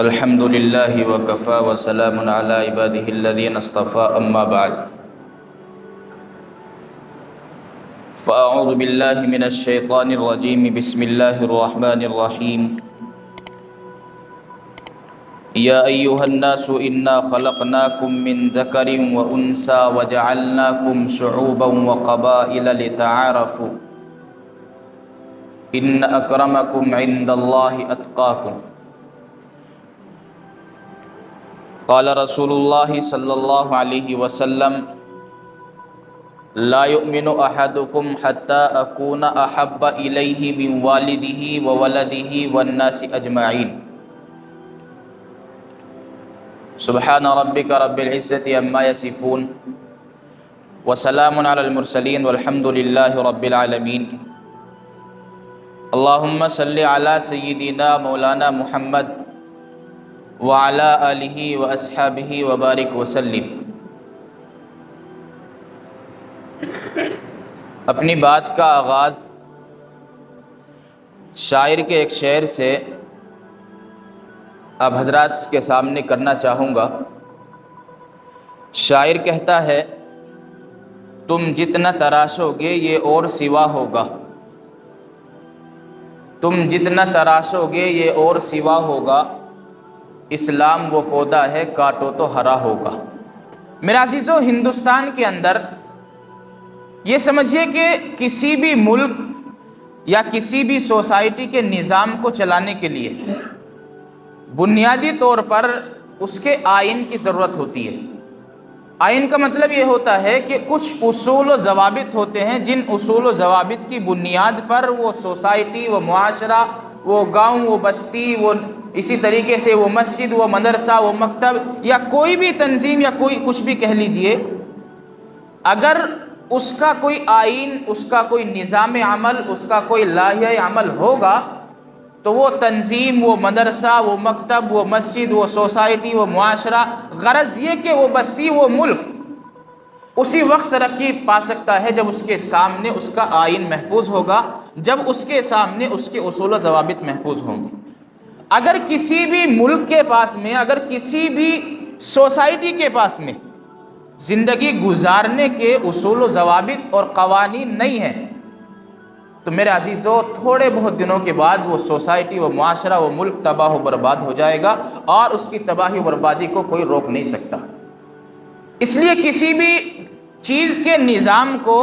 الحمد للہ وکفى وسلام علی عبادہ الذین اصطفى اما بعد فاعوذ باللہ من الشیطان الرجیم بسم اللہ الرحمن الرحیم یا ایہا الناس انا خلقناکم من ذکر وانثى وجعلناکم شعوبا وقبائل لتعارفوا ان اکرمکم عند اللہ اتقاکم قال رسول اللہ صلی اللہ علیہ وسلم لا يؤمن احدکم حتی اکون احب الیہ من والدہ وولدہ والناس اجمعین سبحان ربک رب العزة عما یصفون وسلام علی المرسلین والحمد للہ رب العالمین اللہم صلی علی سیدنا مولانا محمد وعلی آلہ واصحابہ وبارک وسلم۔ اپنی بات کا آغاز شاعر کے ایک شعر سے آپ حضرات کے سامنے کرنا چاہوں گا۔ شاعر کہتا ہے، تم جتنا تراشو گے یہ اور سوا ہوگا، تم جتنا تراشو گے یہ اور سوا ہوگا، اسلام وہ پودا ہے کاٹو تو ہرا ہوگا۔ میرے عزیزو، ہندوستان کے اندر یہ سمجھیے کہ کسی بھی ملک یا کسی بھی سوسائٹی کے نظام کو چلانے کے لیے بنیادی طور پر اس کے آئین کی ضرورت ہوتی ہے۔ آئین کا مطلب یہ ہوتا ہے کہ کچھ اصول و ضوابط ہوتے ہیں، جن اصول و ضوابط کی بنیاد پر وہ سوسائٹی، وہ معاشرہ، وہ گاؤں، وہ بستی، وہ اسی طریقے سے وہ مسجد، وہ مدرسہ، وہ مکتب یا کوئی بھی تنظیم یا کوئی کچھ بھی کہہ لیجئے، اگر اس کا کوئی آئین، اس کا کوئی نظام عمل، اس کا کوئی لائحہ عمل ہوگا تو وہ تنظیم، وہ مدرسہ، وہ مکتب، وہ مسجد، وہ سوسائٹی، وہ معاشرہ، غرض یہ کہ وہ بستی، وہ ملک اسی وقت ترقی پا سکتا ہے جب اس کے سامنے اس کا آئین محفوظ ہوگا، جب اس کے سامنے اس کے اصول و ضوابط محفوظ ہوں گے۔ اگر کسی بھی ملک کے پاس میں، اگر کسی بھی سوسائٹی کے پاس میں زندگی گزارنے کے اصول و ضوابط اور قوانین نہیں ہیں تو میرے عزیزو، تھوڑے بہت دنوں کے بعد وہ سوسائٹی، وہ معاشرہ، وہ ملک تباہ و برباد ہو جائے گا، اور اس کی تباہی و بربادی کو کوئی روک نہیں سکتا۔ اس لیے کسی بھی چیز کے نظام کو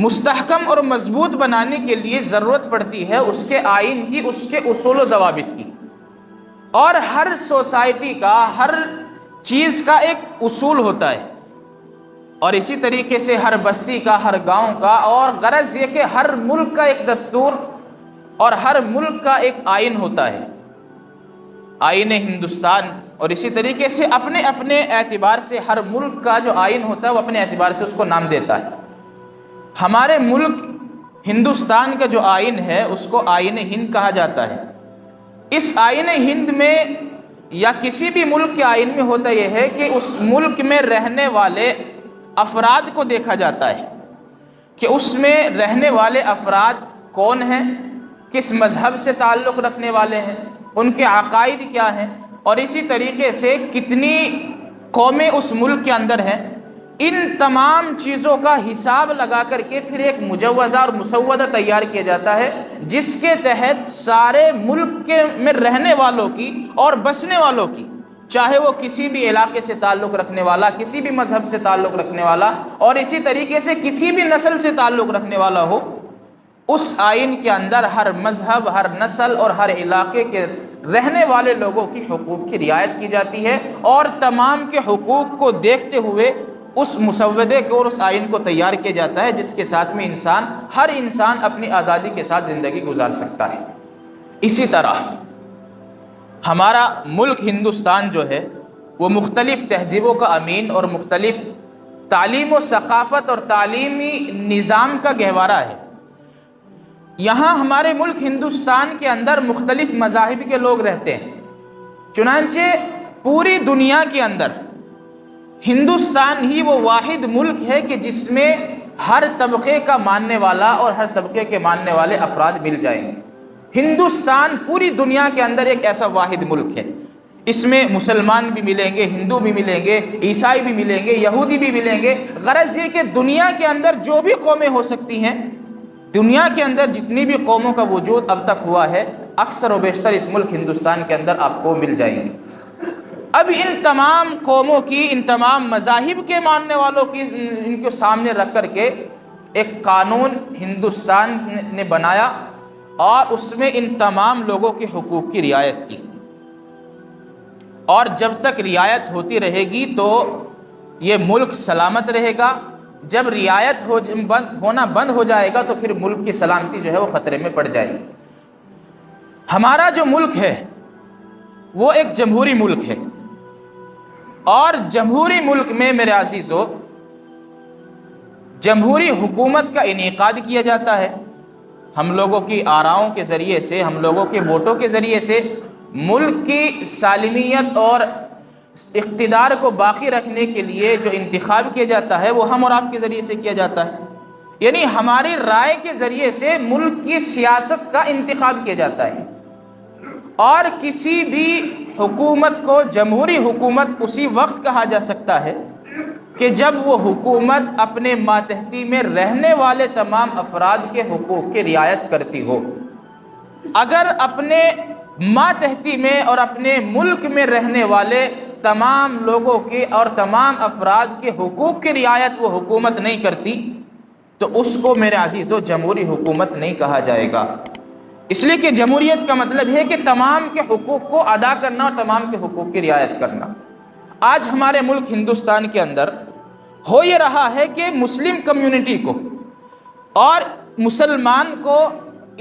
مستحکم اور مضبوط بنانے کے لیے ضرورت پڑتی ہے اس کے آئین کی، اس کے اصول و ضوابط کی، اور ہر سوسائٹی کا، ہر چیز کا ایک اصول ہوتا ہے، اور اسی طریقے سے ہر بستی کا، ہر گاؤں کا، اور غرض یہ کہ ہر ملک کا ایک دستور اور ہر ملک کا ایک آئین ہوتا ہے، آئین ہندوستان۔ اور اسی طریقے سے اپنے اپنے اعتبار سے ہر ملک کا جو آئین ہوتا ہے وہ اپنے اعتبار سے اس کو نام دیتا ہے۔ ہمارے ملک ہندوستان کا جو آئین ہے اس کو آئین ہند کہا جاتا ہے۔ اس آئین ہند میں یا کسی بھی ملک کے آئین میں ہوتا یہ ہے کہ اس ملک میں رہنے والے افراد کو دیکھا جاتا ہے کہ اس میں رہنے والے افراد کون ہیں، کس مذہب سے تعلق رکھنے والے ہیں، ان کے عقائد کیا ہیں، اور اسی طریقے سے کتنی قومیں اس ملک کے اندر ہیں۔ ان تمام چیزوں کا حساب لگا کر کے پھر ایک مجوزہ اور مسودہ تیار کیا جاتا ہے، جس کے تحت سارے ملک میں رہنے والوں کی اور بسنے والوں کی، چاہے وہ کسی بھی علاقے سے تعلق رکھنے والا، کسی بھی مذہب سے تعلق رکھنے والا، اور اسی طریقے سے کسی بھی نسل سے تعلق رکھنے والا ہو، اس آئین کے اندر ہر مذہب، ہر نسل اور ہر علاقے کے رہنے والے لوگوں کی حقوق کی رعایت کی جاتی ہے، اور تمام کے حقوق کو دیکھتے ہوئے اس مسودے کو اور اس آئین کو تیار کیا جاتا ہے، جس کے ساتھ میں ہر انسان اپنی آزادی کے ساتھ زندگی گزار سکتا ہے۔ اسی طرح ہمارا ملک ہندوستان جو ہے وہ مختلف تہذیبوں کا امین اور مختلف تعلیم و ثقافت اور تعلیمی نظام کا گہوارہ ہے۔ یہاں ہمارے ملک ہندوستان کے اندر مختلف مذاہب کے لوگ رہتے ہیں، چنانچہ پوری دنیا کے اندر ہندوستان ہی وہ واحد ملک ہے کہ جس میں ہر طبقے کا ماننے والا اور ہر طبقے کے ماننے والے افراد مل جائیں گے۔ ہندوستان پوری دنیا کے اندر ایک ایسا واحد ملک ہے، اس میں مسلمان بھی ملیں گے، ہندو بھی ملیں گے، عیسائی بھی ملیں گے، یہودی بھی ملیں گے۔ غرض یہ کہ دنیا کے اندر جو بھی قومیں ہو سکتی ہیں، دنیا کے اندر جتنی بھی قوموں کا وجود اب تک ہوا ہے، اکثر و بیشتر اس ملک ہندوستان کے اندر آپ کو مل جائیں گے۔ اب ان تمام قوموں کی، ان تمام مذاہب کے ماننے والوں کی، ان کو سامنے رکھ کر کے ایک قانون ہندوستان نے بنایا اور اس میں ان تمام لوگوں کے حقوق کی رعایت کی، اور جب تک رعایت ہوتی رہے گی تو یہ ملک سلامت رہے گا۔ جب رعایت ہونا بند ہو جائے گا تو پھر ملک کی سلامتی جو ہے وہ خطرے میں پڑ جائے گی۔ ہمارا جو ملک ہے وہ ایک جمہوری ملک ہے، اور جمہوری ملک میں میرے عزیزو جمہوری حکومت کا انعقاد کیا جاتا ہے۔ ہم لوگوں کی آراؤں کے ذریعے سے، ہم لوگوں کے ووٹوں کے ذریعے سے ملک کی سالمیت اور اقتدار کو باقی رکھنے کے لیے جو انتخاب کیا جاتا ہے وہ ہم اور آپ کے ذریعے سے کیا جاتا ہے، یعنی ہماری رائے کے ذریعے سے ملک کی سیاست کا انتخاب کیا جاتا ہے۔ اور کسی بھی حکومت کو جمہوری حکومت اسی وقت کہا جا سکتا ہے کہ جب وہ حکومت اپنے ماتحتی میں رہنے والے تمام افراد کے حقوق کی رعایت کرتی ہو۔ اگر اپنے ماتحتی میں اور اپنے ملک میں رہنے والے تمام لوگوں کے اور تمام افراد کے حقوق کی رعایت وہ حکومت نہیں کرتی تو اس کو میرے عزیزو جمہوری حکومت نہیں کہا جائے گا، اس لیے کہ جمہوریت کا مطلب ہے کہ تمام کے حقوق کو ادا کرنا اور تمام کے حقوق کی رعایت کرنا۔ آج ہمارے ملک ہندوستان کے اندر ہو یہ رہا ہے کہ مسلم کمیونٹی کو اور مسلمان کو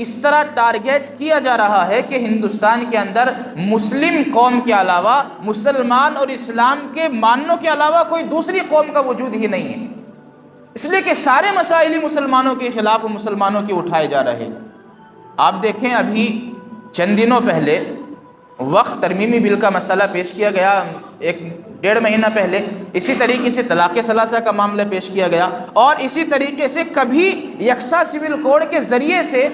اس طرح ٹارگیٹ کیا جا رہا ہے کہ ہندوستان کے اندر مسلم قوم کے علاوہ، مسلمان اور اسلام کے ماننوں کے علاوہ کوئی دوسری قوم کا وجود ہی نہیں ہے، اس لیے کہ سارے مسائل ہی مسلمانوں کے خلاف و مسلمانوں کے اٹھائے جا رہے ہیں۔ آپ دیکھیں ابھی چند دنوں پہلے وقف ترمیمی بل کا مسئلہ پیش کیا گیا، 1-1.5 مہینہ پہلے اسی طریقے سے طلاق ثلاثہ کا معاملہ پیش کیا گیا، اور اسی طریقے سے کبھی یکساں سول کوڈ کے ذریعے سے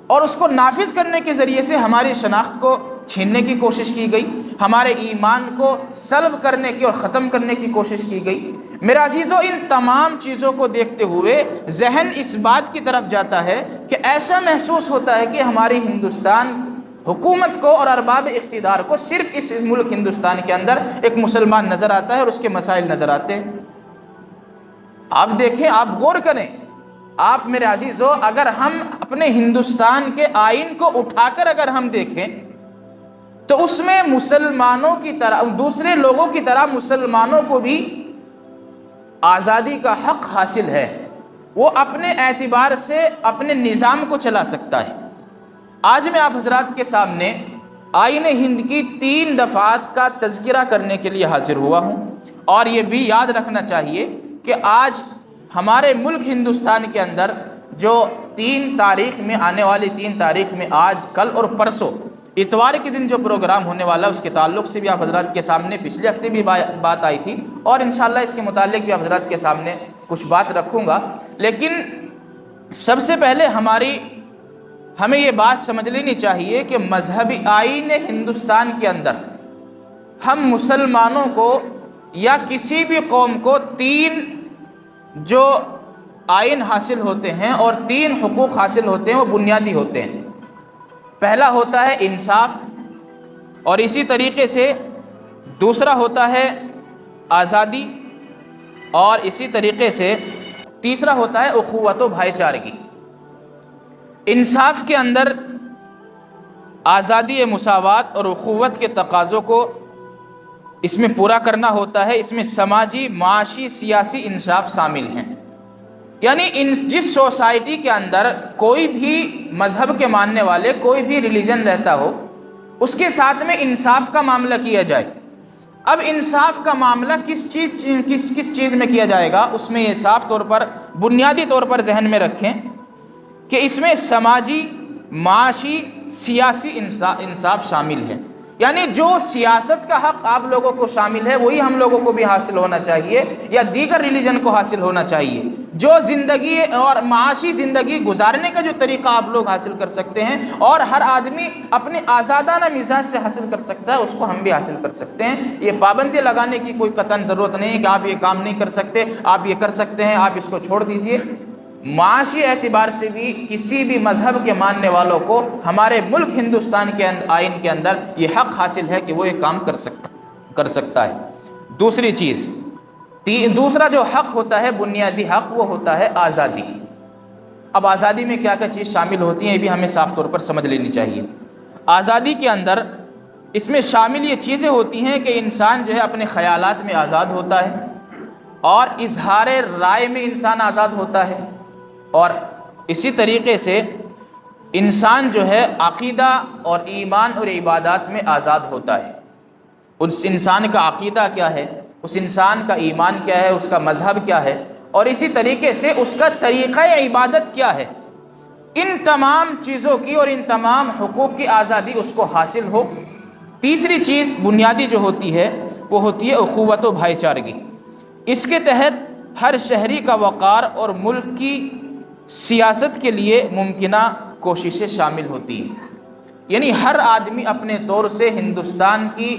اور اس کو نافذ کرنے کے ذریعے سے ہماری شناخت کو چھیننے کی کوشش کی گئی، ہمارے ایمان کو سلب کرنے کی اور ختم کرنے کی کوشش کی گئی۔ میرے عزیزو، ان تمام چیزوں کو دیکھتے ہوئے ذہن اس بات کی طرف جاتا ہے کہ ایسا محسوس ہوتا ہے کہ ہماری ہندوستان حکومت کو اور ارباب اقتدار کو صرف اس ملک ہندوستان کے اندر ایک مسلمان نظر آتا ہے اور اس کے مسائل نظر آتے ہیں۔ آپ دیکھیں، آپ غور کریں، آپ میرے عزیزو، اگر ہم اپنے ہندوستان کے آئین کو اٹھا کر اگر ہم دیکھیں تو اس میں مسلمانوں کی طرح، دوسرے لوگوں کی طرح مسلمانوں کو بھی آزادی کا حق حاصل ہے، وہ اپنے اعتبار سے اپنے نظام کو چلا سکتا ہے۔ آج میں آپ حضرات کے سامنے آئین ہند کی 3 دفعات کا تذکرہ کرنے کے لیے حاضر ہوا ہوں، اور یہ بھی یاد رکھنا چاہیے کہ آج ہمارے ملک ہندوستان کے اندر جو 3 تاریخ میں، آنے والی 3 تاریخ میں، آج، کل اور پرسوں، اتوار کے دن جو پروگرام ہونے والا اس کے تعلق سے بھی آپ حضرات کے سامنے پچھلے ہفتے بھی بات آئی تھی، اور انشاءاللہ اس کے متعلق بھی آپ حضرات کے سامنے کچھ بات رکھوں گا۔ لیکن سب سے پہلے ہمیں یہ بات سمجھ لینی چاہیے کہ مذہبی آئین ہندوستان کے اندر ہم مسلمانوں کو یا کسی بھی قوم کو 3 جو آئین حاصل ہوتے ہیں اور 3 حقوق حاصل ہوتے ہیں وہ بنیادی ہوتے ہیں۔ پہلا ہوتا ہے انصاف، اور اسی طریقے سے دوسرا ہوتا ہے آزادی، اور اسی طریقے سے تیسرا ہوتا ہے اخوت و بھائی چارگی۔ انصاف کے اندر آزادی، مساوات اور اخوت کے تقاضوں کو اس میں پورا کرنا ہوتا ہے۔ اس میں سماجی، معاشی، سیاسی انصاف شامل ہیں، یعنی جس سوسائٹی کے اندر کوئی بھی مذہب کے ماننے والے، کوئی بھی ریلیجن رہتا ہو، اس کے ساتھ میں انصاف کا معاملہ کیا جائے۔ اب انصاف کا معاملہ کس چیز میں کیا جائے گا، اس میں یہ صاف طور پر، بنیادی طور پر ذہن میں رکھیں کہ اس میں سماجی، معاشی، سیاسی انصاف شامل ہے، یعنی جو سیاست کا حق آپ لوگوں کو شامل ہے وہی ہم لوگوں کو بھی حاصل ہونا چاہیے، یا دیگر ریلیجن کو حاصل ہونا چاہیے۔ جو زندگی اور معاشی زندگی گزارنے کا جو طریقہ آپ لوگ حاصل کر سکتے ہیں اور ہر آدمی اپنے آزادانہ مزاج سے حاصل کر سکتا ہے، اس کو ہم بھی حاصل کر سکتے ہیں۔ یہ پابندی لگانے کی کوئی قطعاً ضرورت نہیں ہے کہ آپ یہ کام نہیں کر سکتے، آپ یہ کر سکتے ہیں، آپ اس کو چھوڑ دیجئے۔ معاشی اعتبار سے بھی کسی بھی مذہب کے ماننے والوں کو ہمارے ملک ہندوستان کے آئین کے اندر یہ حق حاصل ہے کہ وہ یہ کام کر سکتا ہے۔ دوسری چیز، دوسرا جو حق ہوتا ہے، بنیادی حق، وہ ہوتا ہے آزادی۔ اب آزادی میں کیا کیا چیز شامل ہوتی ہیں یہ بھی ہمیں صاف طور پر سمجھ لینی چاہیے۔ آزادی کے اندر اس میں شامل یہ چیزیں ہوتی ہیں کہ انسان جو ہے اپنے خیالات میں آزاد ہوتا ہے، اور اظہار رائے میں انسان آزاد ہوتا ہے، اور اسی طریقے سے انسان جو ہے عقیدہ اور ایمان اور عبادات میں آزاد ہوتا ہے۔ اس انسان کا عقیدہ کیا ہے، اس انسان کا ایمان کیا ہے، اس کا مذہب کیا ہے، اور اسی طریقے سے اس کا طریقہ عبادت کیا ہے، ان تمام چیزوں کی اور ان تمام حقوق کی آزادی اس کو حاصل ہو۔ تیسری چیز بنیادی جو ہوتی ہے وہ ہوتی ہے اخوت و بھائی چارگی۔ اس کے تحت ہر شہری کا وقار اور ملک کی سیاست کے لیے ممکنہ کوششیں شامل ہوتی ہیں، یعنی ہر آدمی اپنے طور سے ہندوستان کی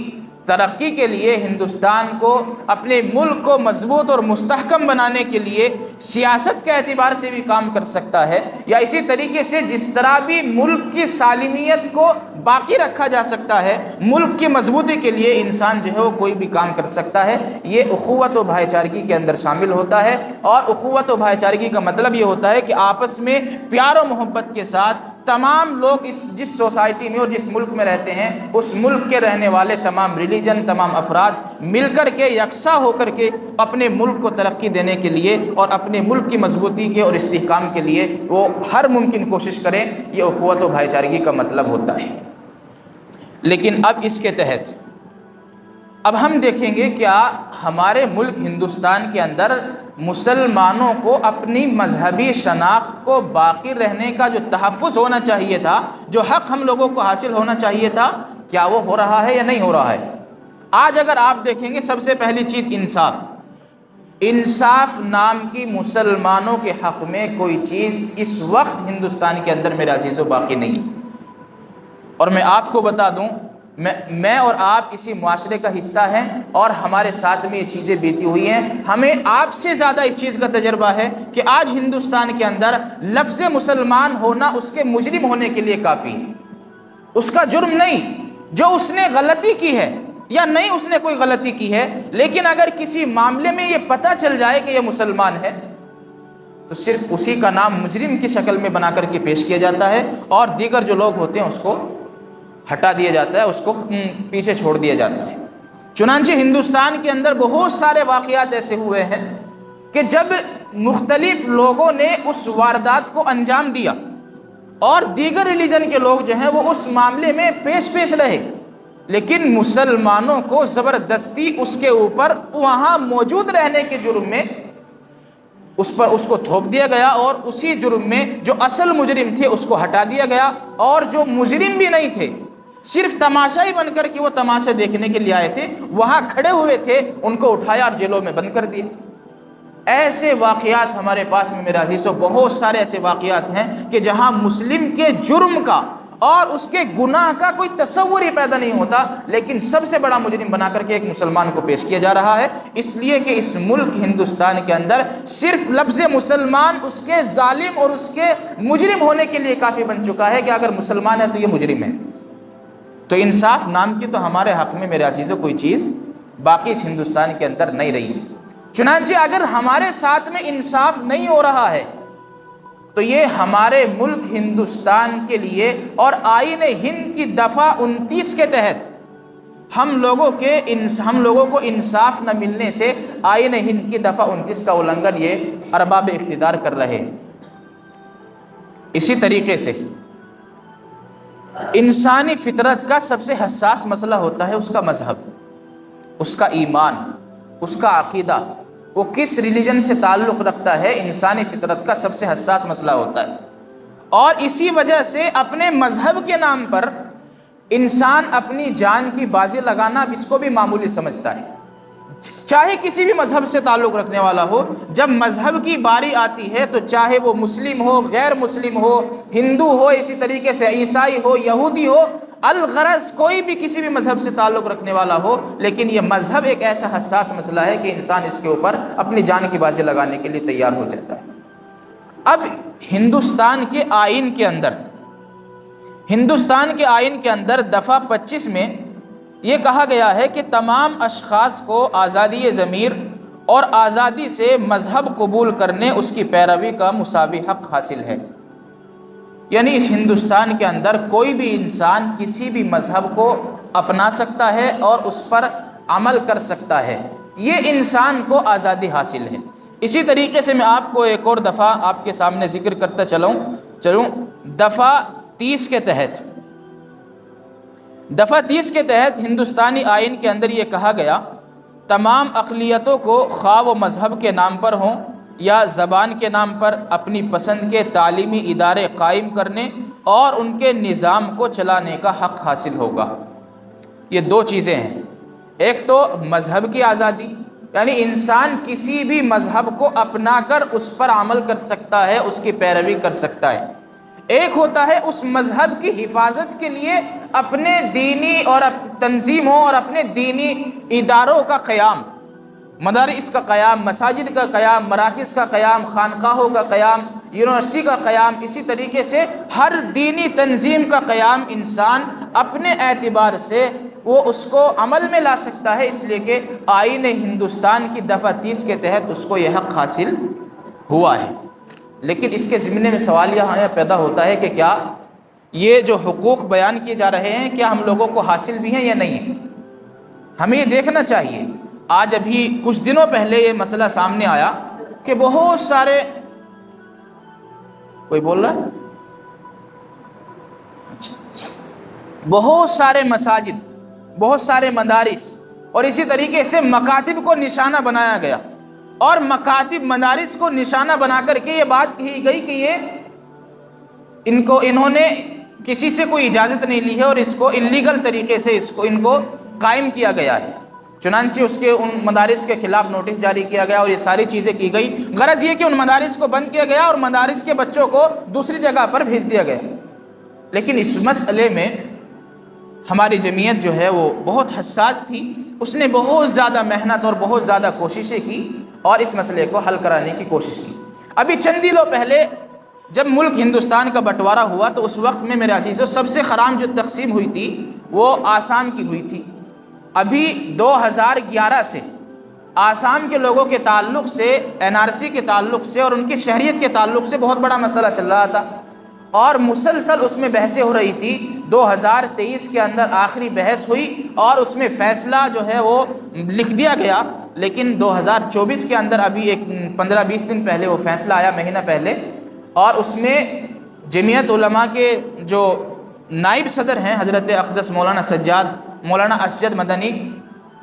ترقی کے لیے، ہندوستان کو، اپنے ملک کو مضبوط اور مستحکم بنانے کے لیے سیاست کے اعتبار سے بھی کام کر سکتا ہے، یا اسی طریقے سے جس طرح بھی ملک کی سالمیت کو باقی رکھا جا سکتا ہے، ملک کی مضبوطی کے لیے انسان جو ہے وہ کوئی بھی کام کر سکتا ہے۔ یہ اخوت و بھائی چارگی کے اندر شامل ہوتا ہے، اور اخوت و بھائی چارگی کا مطلب یہ ہوتا ہے کہ آپس میں پیار و محبت کے ساتھ تمام لوگ جس سوسائٹی میں اور جس ملک میں رہتے ہیں، اس ملک کے رہنے والے تمام ریلیجن، تمام افراد مل کر کے یکساں ہو کر کے اپنے ملک کو ترقی دینے کے لیے اور اپنے ملک کی مضبوطی کے اور استحکام کے لیے وہ ہر ممکن کوشش کریں۔ یہ اخوت و بھائی چارگی کا مطلب ہوتا ہے۔ لیکن اب اس کے تحت اب ہم دیکھیں گے کیا ہمارے ملک ہندوستان کے اندر مسلمانوں کو اپنی مذہبی شناخت کو باقی رہنے کا جو تحفظ ہونا چاہیے تھا، جو حق ہم لوگوں کو حاصل ہونا چاہیے تھا، کیا وہ ہو رہا ہے یا نہیں ہو رہا ہے؟ آج اگر آپ دیکھیں گے سب سے پہلی چیز انصاف نام کی مسلمانوں کے حق میں کوئی چیز اس وقت ہندوستان کے اندر میرے عزیزوں باقی نہیں۔ اور میں آپ کو بتا دوں، میں اور آپ اسی معاشرے کا حصہ ہیں، اور ہمارے ساتھ میں یہ چیزیں بیتی ہوئی ہیں۔ ہمیں آپ سے زیادہ اس چیز کا تجربہ ہے کہ آج ہندوستان کے اندر لفظ مسلمان ہونا اس کے مجرم ہونے کے لیے کافی ہے، اس کا جرم نہیں جو اس نے غلطی کی ہے یا نہیں اس نے کوئی غلطی کی ہے، لیکن اگر کسی معاملے میں یہ پتہ چل جائے کہ یہ مسلمان ہے تو صرف اسی کا نام مجرم کی شکل میں بنا کر کے پیش کیا جاتا ہے، اور دیگر جو لوگ ہوتے ہیں اس کو ہٹا دیا جاتا ہے، اس کو پیچھے چھوڑ دیا جاتا ہے۔ چنانچہ ہندوستان کے اندر بہت سارے واقعات ایسے ہوئے ہیں کہ جب مختلف لوگوں نے اس واردات کو انجام دیا اور دیگر ریلیجن کے لوگ جو ہیں وہ اس معاملے میں پیش رہے، لیکن مسلمانوں کو زبردستی اس کے اوپر وہاں موجود رہنے کے جرم میں اس کو تھوپ دیا گیا، اور اسی جرم میں جو اصل مجرم تھے اس کو ہٹا دیا گیا، اور جو مجرم بھی نہیں تھے، صرف تماشائی بن کر کے وہ تماشا دیکھنے کے لیے آئے تھے، وہاں کھڑے ہوئے تھے، ان کو اٹھایا اور جیلوں میں بند کر دیا۔ ایسے واقعات ہمارے پاس میں میرے عزیزوں بہت سارے ایسے واقعات ہیں کہ جہاں مسلم کے جرم کا اور اس کے گناہ کا کوئی تصور ہی پیدا نہیں ہوتا، لیکن سب سے بڑا مجرم بنا کر کے ایک مسلمان کو پیش کیا جا رہا ہے، اس لیے کہ اس ملک ہندوستان کے اندر صرف لفظ مسلمان اس کے ظالم اور اس کے مجرم ہونے کے لیے کافی بن چکا ہے کہ اگر مسلمان ہے تو یہ مجرم ہے۔ تو انصاف نام کی تو ہمارے حق میں میرے عزیزوں کوئی چیز باقی اس ہندوستان کے اندر نہیں رہی۔ چنانچہ اگر ہمارے ساتھ میں انصاف نہیں ہو رہا ہے تو یہ ہمارے ملک ہندوستان کے لیے اور آئین ہند کی دفعہ 29 کے تحت ہم لوگوں کو انصاف نہ ملنے سے آئین ہند کی دفعہ 29 کا النگھن یہ ارباب اقتدار کر رہے ہیں۔ اسی طریقے سے انسانی فطرت کا سب سے حساس مسئلہ ہوتا ہے اس کا مذہب، اس کا ایمان، اس کا عقیدہ، وہ کس ریلیجن سے تعلق رکھتا ہے، انسانی فطرت کا سب سے حساس مسئلہ ہوتا ہے۔ اور اسی وجہ سے اپنے مذہب کے نام پر انسان اپنی جان کی بازی لگانا اس کو بھی معمولی سمجھتا ہے۔ چاہے کسی بھی مذہب سے تعلق رکھنے والا ہو، جب مذہب کی باری آتی ہے تو چاہے وہ مسلم ہو، غیر مسلم ہو، ہندو ہو، اسی طریقے سے عیسائی ہو، یہودی ہو، الغرض کوئی بھی کسی بھی مذہب سے تعلق رکھنے والا ہو، لیکن یہ مذہب ایک ایسا حساس مسئلہ ہے کہ انسان اس کے اوپر اپنی جان کی بازی لگانے کے لیے تیار ہو جاتا ہے۔ اب ہندوستان کے آئین کے اندر دفعہ 25 میں یہ کہا گیا ہے کہ تمام اشخاص کو آزادی ضمیر اور آزادی سے مذہب قبول کرنے، اس کی پیروی کا مساوی حق حاصل ہے۔ یعنی اس ہندوستان کے اندر کوئی بھی انسان کسی بھی مذہب کو اپنا سکتا ہے اور اس پر عمل کر سکتا ہے، یہ انسان کو آزادی حاصل ہے۔ اسی طریقے سے میں آپ کو ایک اور دفعہ آپ کے سامنے ذکر کرتا چلوں دفعہ 30 کے تحت ہندوستانی آئین کے اندر یہ کہا گیا، تمام اقلیتوں کو خواہ وہ مذہب کے نام پر ہوں یا زبان کے نام پر اپنی پسند کے تعلیمی ادارے قائم کرنے اور ان کے نظام کو چلانے کا حق حاصل ہوگا۔ یہ دو چیزیں ہیں، ایک تو مذہب کی آزادی، یعنی انسان کسی بھی مذہب کو اپنا کر اس پر عمل کر سکتا ہے، اس کی پیروی کر سکتا ہے۔ ایک ہوتا ہے اس مذہب کی حفاظت کے لیے اپنے دینی اور تنظیموں اور اپنے دینی اداروں کا قیام، مدارس کا قیام، مساجد کا قیام، مراکز کا قیام، خانقاہوں کا قیام، یونیورسٹی کا قیام، اسی طریقے سے ہر دینی تنظیم کا قیام انسان اپنے اعتبار سے وہ اس کو عمل میں لا سکتا ہے، اس لیے کہ آئین ہندوستان کی دفعہ 30 کے تحت اس کو یہ حق حاصل ہوا ہے۔ لیکن اس کے ضمن میں سوال یہاں پیدا ہوتا ہے کہ کیا یہ جو حقوق بیان کیے جا رہے ہیں کیا ہم لوگوں کو حاصل بھی ہیں یا نہیں؟ ہمیں یہ دیکھنا چاہیے۔ آج ابھی کچھ دنوں پہلے یہ مسئلہ سامنے آیا کہ بہت سارے کوئی بول رہا ہے بہت سارے مساجد، بہت سارے مدارس اور اسی طریقے سے مکاتب کو نشانہ بنایا گیا، اور مکاتب مدارس کو نشانہ بنا کر کے یہ بات کہی گئی کہ یہ انہوں نے کسی سے کوئی اجازت نہیں لی ہے اور اس کو انلیگل طریقے سے ان کو قائم کیا گیا ہے۔ چنانچہ اس کے ان مدارس کے خلاف نوٹس جاری کیا گیا اور یہ ساری چیزیں کی گئی۔ غرض یہ کہ ان مدارس کو بند کیا گیا اور مدارس کے بچوں کو دوسری جگہ پر بھیج دیا گیا۔ لیکن اس مسئلے میں ہماری جمعیت جو ہے وہ بہت حساس تھی، اس نے بہت زیادہ محنت اور بہت زیادہ کوششیں کی اور اس مسئلے کو حل کرانے کی کوشش کی۔ ابھی چند دنوں پہلے جب ملک ہندوستان کا بٹوارا ہوا تو اس وقت میں میرے عزیزو سب سے خراب جو تقسیم ہوئی تھی وہ آسام کی ہوئی تھی۔ ابھی 2011 سے آسام کے لوگوں کے تعلق سے، NRC کے تعلق سے اور ان کی شہریت کے تعلق سے بہت بڑا مسئلہ چل رہا تھا اور مسلسل اس میں بحثیں ہو رہی تھی۔ 2023 کے اندر آخری بحث ہوئی اور اس میں فیصلہ جو ہے وہ لکھ دیا گیا، لیکن 2024 کے اندر ابھی ایک 15-20 دن پہلے وہ فیصلہ آیا، مہینہ پہلے، اور اس میں جمعیت علماء کے جو نائب صدر ہیں حضرت اقدس مولانا اسجد مدنی،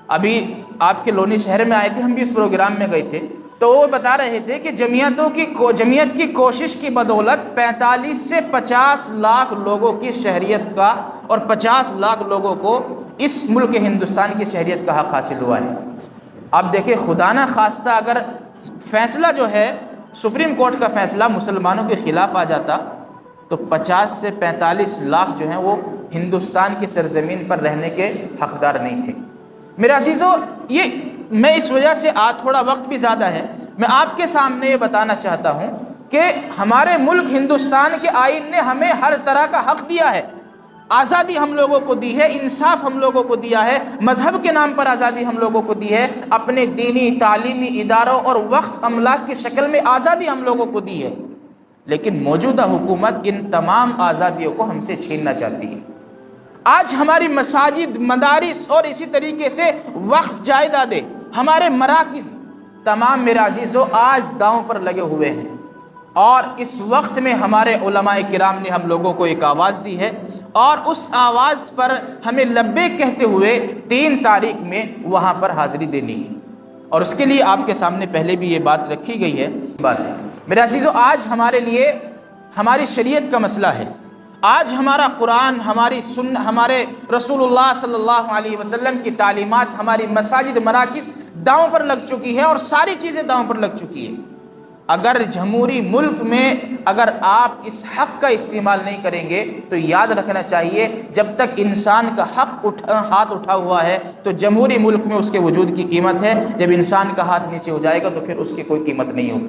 ابھی آپ کے لونی شہر میں آئے تھے، ہم بھی اس پروگرام میں گئے تھے، تو وہ بتا رہے تھے کہ جمعیت کی کوشش کی بدولت 45 سے 50 لاکھ لوگوں کی شہریت کا اور 50 لاکھ لوگوں کو اس ملک ہندوستان کی شہریت کا حق حاصل ہوا ہے۔ اب دیکھیں خدا نہ خواستہ اگر فیصلہ جو ہے سپریم کورٹ کا فیصلہ مسلمانوں کے خلاف آ جاتا تو 50 سے 45 لاکھ جو ہیں وہ ہندوستان کی سرزمین پر رہنے کے حقدار نہیں تھے۔ میرے عزیزو، یہ میں اس وجہ سے تھوڑا وقت بھی زیادہ ہے، میں آپ کے سامنے یہ بتانا چاہتا ہوں کہ ہمارے ملک ہندوستان کے آئین نے ہمیں ہر طرح کا حق دیا ہے، آزادی ہم لوگوں کو دی ہے، انصاف ہم لوگوں کو دیا ہے، مذہب کے نام پر آزادی ہم لوگوں کو دی ہے، اپنے دینی تعلیمی اداروں اور وقف املاک کی شکل میں آزادی ہم لوگوں کو دی ہے، لیکن موجودہ حکومت ان تمام آزادیوں کو ہم سے چھیننا چاہتی ہے۔ آج ہماری مساجد، مدارس اور اسی طریقے سے وقف جائیدادیں، ہمارے مراکز تمام میرے عزیزو آج داؤں پر لگے ہوئے ہیں، اور اس وقت میں ہمارے علماء کرام نے ہم لوگوں کو ایک آواز دی ہے اور اس آواز پر ہمیں لبیک کہتے ہوئے 3 تاریخ میں وہاں پر حاضری دینی ہے، اور اس کے لیے آپ کے سامنے پہلے بھی یہ بات رکھی گئی ہے۔ بات ہے میرے عزیزو، آج ہمارے لیے ہماری شریعت کا مسئلہ ہے، آج ہمارا قرآن، ہمارے رسول اللہ صلی اللہ علیہ وسلم کی تعلیمات، ہماری مساجد مراکز داؤں پر لگ چکی ہے، اور ساری چیزیں داؤں پر لگ چکی ہے۔ اگر جمہوری ملک میں اگر آپ اس حق کا استعمال نہیں کریں گے تو یاد رکھنا چاہیے جب تک انسان کا حق ہاتھ اٹھا ہوا ہے تو جمہوری ملک میں اس کے وجود کی قیمت ہے، جب انسان کا ہاتھ نیچے ہو جائے گا تو پھر اس کی کوئی قیمت نہیں ہوگی۔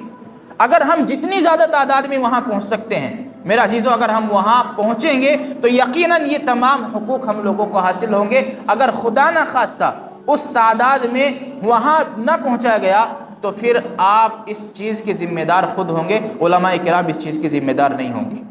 اگر ہم جتنی زیادہ تعداد میں وہاں پہنچ سکتے ہیں میرا عزیزو، اگر ہم وہاں پہنچیں گے تو یقیناً یہ تمام حقوق ہم لوگوں کو حاصل ہوں گے۔ اگر خدا نہ خواستہ اس تعداد میں وہاں نہ پہنچا گیا تو پھر آپ اس چیز کے ذمہ دار خود ہوں گے، علماء کرام اس چیز کے ذمہ دار نہیں ہوں گے۔